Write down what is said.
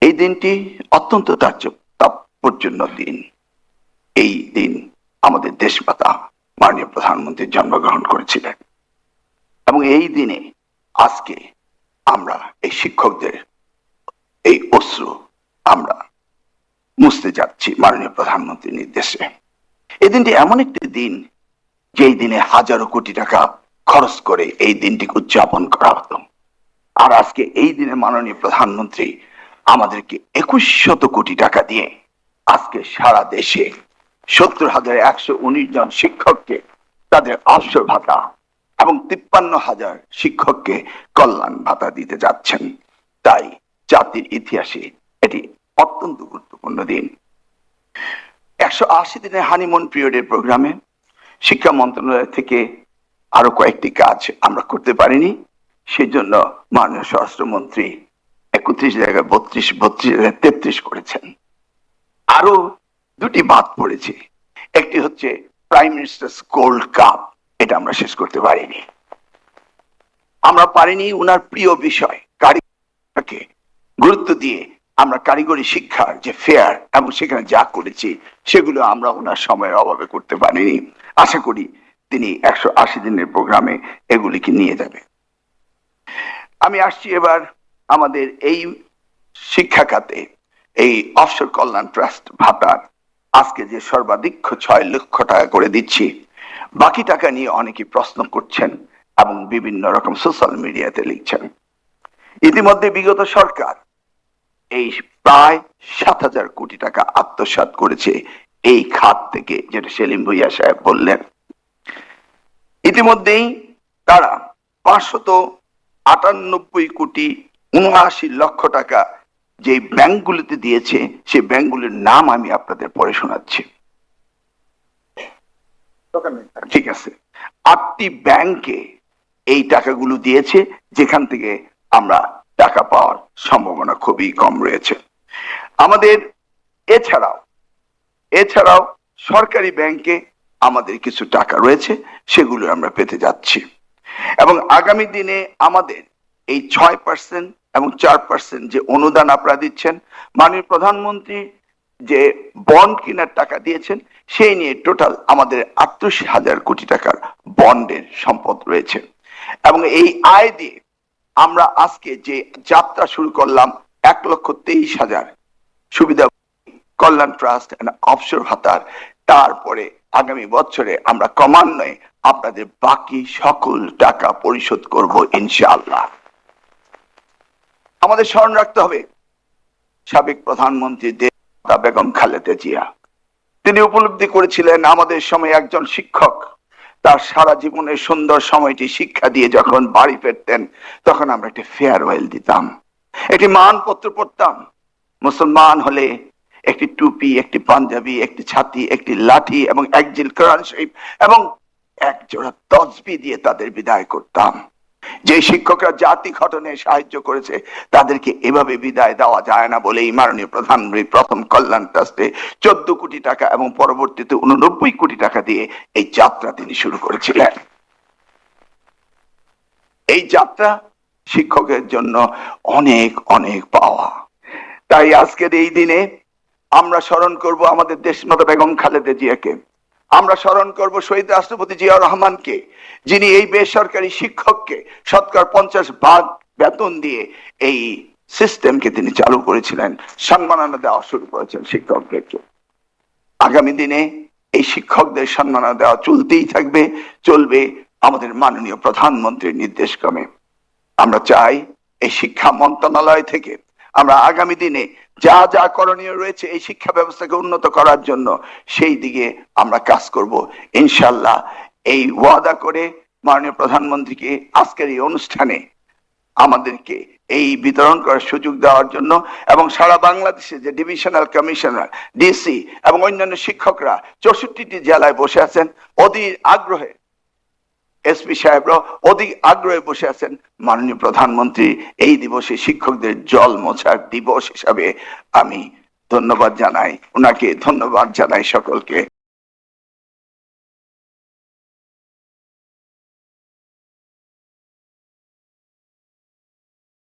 এই দিনটি অত্যন্ত তাৎপর্যপূর্ণ দিন। এই দিন আমাদের দেশমাতা মাননীয় প্রধানমন্ত্রী জন্মগ্রহণ করেছিলেন এবং এই দিনে আজকে আমরা এই শিক্ষকদের এই অশ্রু আমরা মুছতে যাচ্ছি মাননীয় প্রধানমন্ত্রীর নির্দেশে। এই দিনটি এমন একটি দিন যেই দিনে হাজারো কোটি টাকা খরচ করে এই দিনটিকে উদযাপন করা হতো, আর আজকে এই দিনে মাননীয় প্রধানমন্ত্রী আমাদেরকে 2100 কোটি টাকা দিয়ে আজকে সারা দেশে 70,119 জন শিক্ষককে তাদের অবসর ভাতা এবং 53,000 শিক্ষককে কল্যাণ ভাতা দিতে যাচ্ছেন। তাই জাতির ইতিহাসে এটি অত্যন্ত গুরুত্বপূর্ণ দিন। 180 দিনের হানিমুন পিরিয়ডের প্রোগ্রামে শিক্ষা মন্ত্রণালয় থেকে আরো কয়েকটি কাজ আমরা করতে পারিনি, সেজন্য মাননীয় স্বরাষ্ট্রমন্ত্রী 31 জায়গায় 32 জায়গায় 33 করেছেন। আরো দুটি বাদ পড়েছে, একটি হচ্ছে প্রাইম মিনিস্টার্স গোল্ড কাপ, এটা আমরা শেষ করতে পারিনি। আমরা পারিনি ওনার প্রিয় বিষয় কারিগরকে গুরুত্ব দিয়ে আমরা কারিগরি শিক্ষার যে ফেয়ার এবং সেখানে যা করেছি সেগুলো আমরা ওনার সময়ের অভাবে করতে পারিনি। আশা করি তিনি 180 দিনের প্রোগ্রামে এগুলিকে নিয়ে যাবে। আমি আসছি এবার আমাদের এই শিক্ষা খাতে এই অবসর কল্যাণ ট্রাস্ট ভাতার আজকে যে সর্বাধিক 6 লক্ষ টাকা করে দিচ্ছি, বাকি টাকা নিয়ে অনেকে প্রশ্ন করছেন এবং বিভিন্ন রকম সোশ্যাল মিডিয়াতে লিখছেন। ইতিমধ্যে বিগত সরকার এই প্রায় 7,000 কোটি টাকা আত্মসাৎ করেছে এই খাত থেকে, যেটা সেলিম ভুইয়া সাহেব বললেন। ইতিমধ্যেই তারা 598 কোটি 79 লক্ষ টাকা যে ব্যাংকগুলিতে দিয়েছে, সেই ব্যাংকগুলির নাম আমি আপনাদের পড়ে শোনাচ্ছি। ঠিক আছে, 8টি ব্যাংকে এই টাকাগুলো দিয়েছে, যেখান থেকে আমরা টাকা পাওয়ার সম্ভাবনা খুবই কম রয়েছে। আমাদের এছাড়াও সরকারি ব্যাংকে আমাদের কিছু টাকা রয়েছে, সেগুলো আমরা পেতে যাচ্ছি এবং আগামী দিনে আমাদের এই 6% এবং 4% যে অনুদান আপনারা দিচ্ছেন, মাননীয় প্রধানমন্ত্রী যে বন্ড কেনার টাকা দিয়েছেন, সেই নিয়ে টোটাল আমাদের 38,000 কোটি টাকার বন্ডের সম্পদ রয়েছে এবং এই আয় দিয়ে আমরা আজকে যে যাত্রা শুরু করলাম 1,23,000 সুবিধা কল্যাণ ট্রাস্ট এন্ড অবসর ভাতার, তারপরে আগামী বছরে আমরা ক্রমান্বয়ে আপনাদের বাকি সকল টাকা পরিশোধ করব ইনশাআল্লাহ। আমাদের স্মরণ রাখতে হবে সাবেক প্রধানমন্ত্রী বেগম খালেদা জিয়া, তিনি উপলব্ধি করেছিলেন আমাদের সময় একজন শিক্ষক তার সারা জীবনের সুন্দর সময়টি শিক্ষা দিয়ে যখন বাড়ি ফিরতেন, তখন আমরা একটি ফেয়ারওয়েল দিতাম, একটি মানপত্র পড়তাম। মুসলমান হলে একটি টুপি, একটি পাঞ্জাবি, একটি ছাতি, একটি লাঠি এবং এক জিল কোরআন শরীফ এবং এক জোড়া তসবিহ দিয়ে তাদের বিদায় করতাম। যে শিক্ষকরা জাতি গঠনে সাহায্য করেছে, তাদেরকে এভাবে বিদায় দেওয়া যায় না বলেই মাননীয় প্রধানমন্ত্রী প্রথম কল্যাণ ট্রাস্টে 14 কোটি টাকা এবং পরবর্তীতে 89 কোটি টাকা দিয়ে এই যাত্রা তিনি শুরু করেছিলেন। এই যাত্রা শিক্ষকের জন্য অনেক অনেক পাওয়া। তাই আজকের এই দিনে আমরা স্মরণ করব আমাদের দেশমাতা বেগম খালেদা জিয়াকে, আমরা স্মরণ করব শহীদ রাষ্ট্রপতি জিয়াউর রহমানকে, যিনি এই বেসরকারি শিক্ষককে 50% বেতন দিয়ে এই সিস্টেমকে তিনি চালু করেছিলেন, সম্মাননা দেওয়া শুরু করেছেন শিক্ষকদেরকে। আগামী দিনে এই শিক্ষকদের সম্মাননা দেওয়া চলতেই থাকবে, চলবে আমাদের মাননীয় প্রধানমন্ত্রীর নির্দেশক্রমে। আমরা চাই এই শিক্ষা মন্ত্রণালয় থেকে আমরা আগামী দিনে যা যা করণীয় রয়েছে এই শিক্ষা ব্যবস্থাকে উন্নত করার জন্য, সেই দিকে আমরা কাজ করব ইনশাআল্লাহ। এই ওয়াদা করে মাননীয় প্রধানমন্ত্রীকে আজকের এই অনুষ্ঠানে আমাদেরকে এই বিতরণ করার সুযোগ দেওয়ার জন্য এবং সারা বাংলাদেশে যে ডিভিশনাল কমিশনার, ডিসি এবং অন্যান্য শিক্ষকরা 64টি জেলায় বসে আছেন, অধীর আগ্রহে এসপি সাহেবরা অধিক আগ্রহে বসে আছেন, মাননীয় প্রধানমন্ত্রী এই দিবসে শিক্ষকদের জল মোছার দিবস হিসাবে আমি ধন্যবাদ জানাই, ওনাকে ধন্যবাদ জানাই সকলকে।